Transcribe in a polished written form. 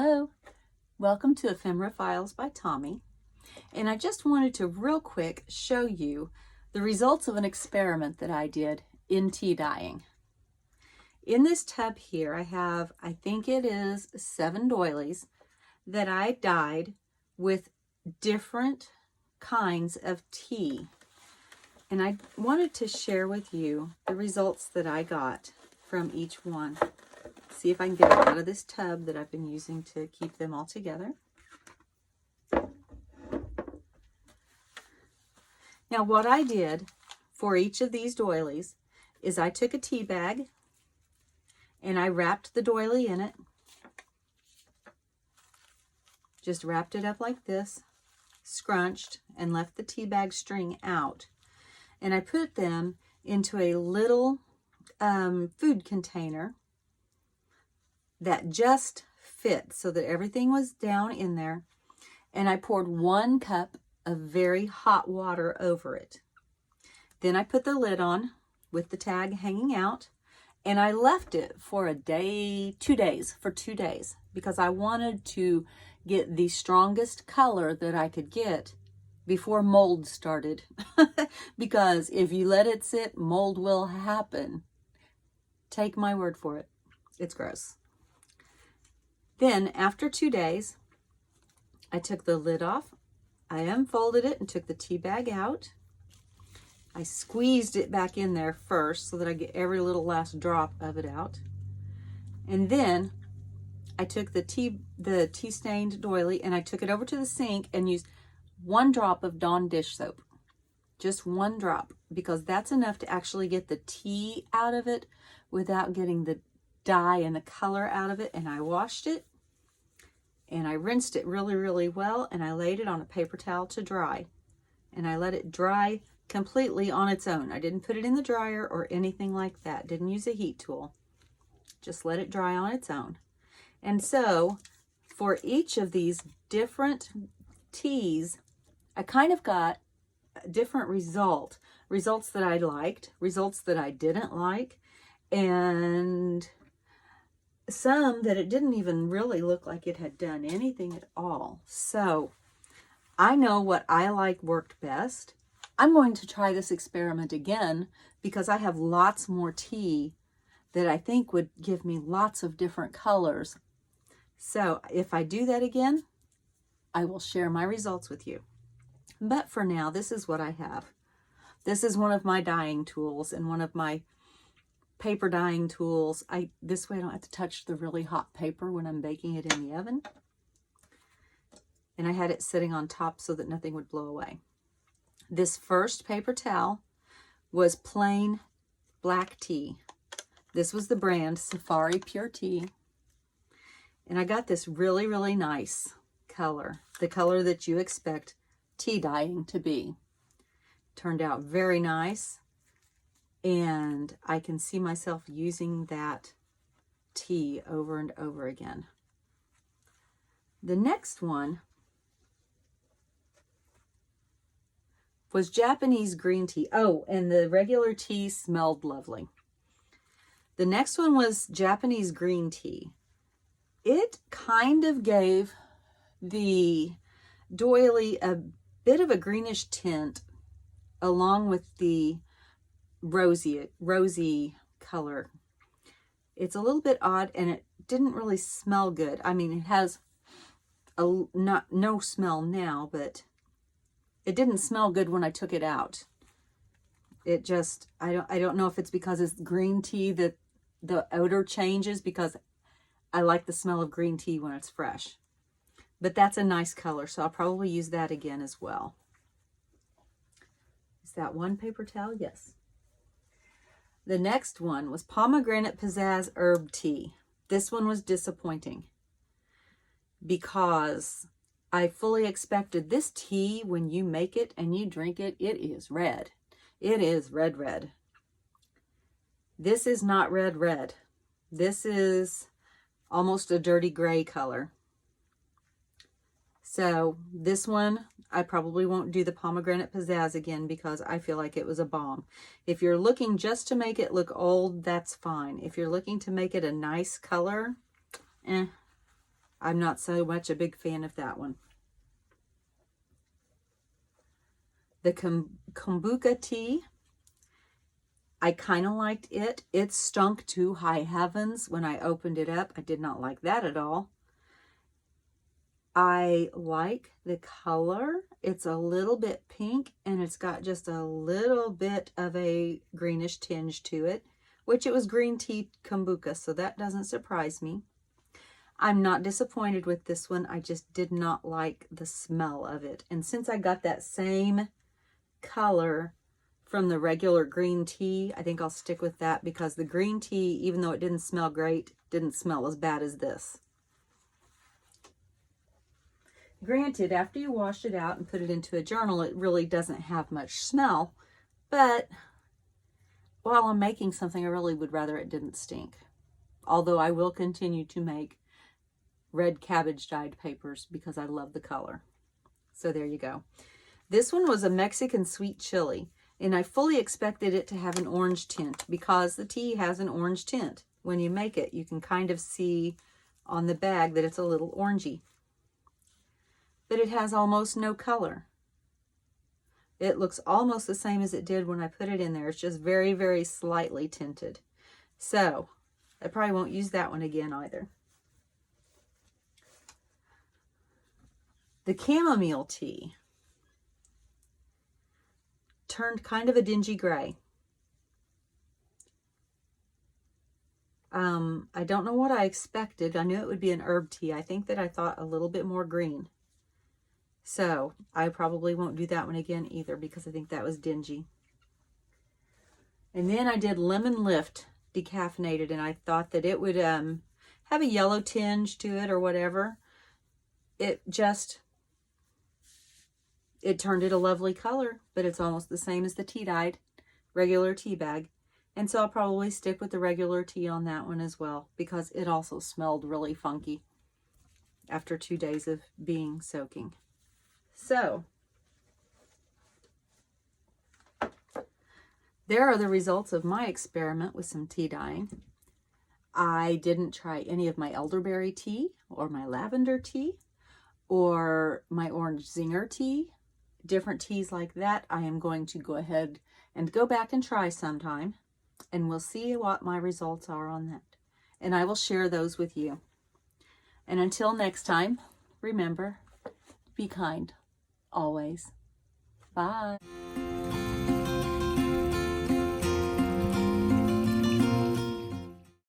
Hello, welcome to Ephemera Files by Tommy. And I just wanted to real quick show you the results of an experiment that I did in tea dyeing. In this tub here, I think it is 7 doilies that I dyed with different kinds of tea. And I wanted to share with you the results that I got from each one. See if I can get it out of this tub that I've been using to keep them all together. Now what I did for each of these doilies is I took a tea bag and I wrapped the doily in it. Just wrapped it up like this, scrunched, and left the tea bag string out. And I put them into a little food container that just fit so that everything was down in there. And I poured 1 cup of very hot water over it. Then I put the lid on with the tag hanging out, and I left it for a day, 2 days, for 2 days, because I wanted to get the strongest color that I could get before mold started. Because if you let it sit, mold will happen. Take my word for it. It's gross. Then after 2 days, I took the lid off, I unfolded it and took the tea bag out. I squeezed it back in there first so that I get every little last drop of it out. And then I took the tea stained doily and I took it over to the sink and used 1 drop of Dawn dish soap. Just 1 drop, because that's enough to actually get the tea out of it without getting the dye and the color out of it. And I washed it and I rinsed it really, really well, and I laid it on a paper towel to dry. And I let it dry completely on its own. I didn't put it in the dryer or anything like that. Didn't use a heat tool. Just let it dry on its own. And so for each of these different teas, I kind of got a different results that I liked, results that I didn't like, and some that it didn't even really look like it had done anything at all. So I know what I like worked best. I'm going to try this experiment again because I have lots more tea that I think would give me lots of different colors. So if I do that again, I will share my results with you. But for now, this is what I have. This is one of my dyeing tools and one of my paper dyeing tools. This way I don't have to touch the really hot paper when I'm baking it in the oven. And I had it sitting on top so that nothing would blow away. This first paper towel was plain black tea. This was the brand Safari Pure Tea. And I got this really, really nice color. The color that you expect tea dyeing to be. Turned out very nice. And I can see myself using that tea over and over again. The next one was Japanese green tea. Oh, and the regular tea smelled lovely. The next one was Japanese green tea. It kind of gave the doily a bit of a greenish tint along with the rosy color. It's a little bit odd, and it didn't really smell good. I mean, it has no smell now, but it didn't smell good when I took it out. It just, I don't know if it's because it's green tea that the odor changes, because I like the smell of green tea when it's fresh. But that's a nice color, so I'll probably use that again as well. Is that 1 paper towel? Yes. The next one was pomegranate pizzazz herb tea. This one was disappointing because I fully expected this tea, when you make it and you drink it, it is red. It is red. This is not red. This is almost a dirty gray color. So this one, I probably won't do the pomegranate pizzazz again because I feel like it was a bomb. If you're looking just to make it look old, that's fine. If you're looking to make it a nice color, I'm not so much a big fan of that one. The kombucha tea, I kind of liked it. It stunk to high heavens when I opened it up. I did not like that at all. I like the color. It's a little bit pink and it's got just a little bit of a greenish tinge to it, which it was green tea kombucha, so that doesn't surprise me. I'm not disappointed with this one. I just did not like the smell of it. And since I got that same color from the regular green tea, I think I'll stick with that, because the green tea, even though it didn't smell great, didn't smell as bad as this. Granted, after you wash it out and put it into a journal, it really doesn't have much smell, but while I'm making something, I really would rather it didn't stink. Although I will continue to make red cabbage dyed papers because I love the color. So there you go. This one was a Mexican sweet chili, and I fully expected it to have an orange tint because the tea has an orange tint. When you make it, you can kind of see on the bag that it's a little orangey. But it has almost no color. It looks almost the same as it did when I put it in there. It's just very, very slightly tinted. So I probably won't use that one again either. The chamomile tea turned kind of a dingy gray. I don't know what I expected. I knew it would be an herb tea. I think that I thought a little bit more green. So I probably won't do that one again either because I think that was dingy. And then I did lemon lift decaffeinated, and I thought that it would have a yellow tinge to it or whatever. It turned it a lovely color, but it's almost the same as the tea dyed regular tea bag. And so I'll probably stick with the regular tea on that one as well, because it also smelled really funky after 2 days of being soaking. So there are the results of my experiment with some tea dyeing. I didn't try any of my elderberry tea or my lavender tea or my orange zinger tea. Different teas like that I am going to go ahead and go back and try sometime, and we'll see what my results are on that. And I will share those with you. And until next time, remember, be kind, always. Bye.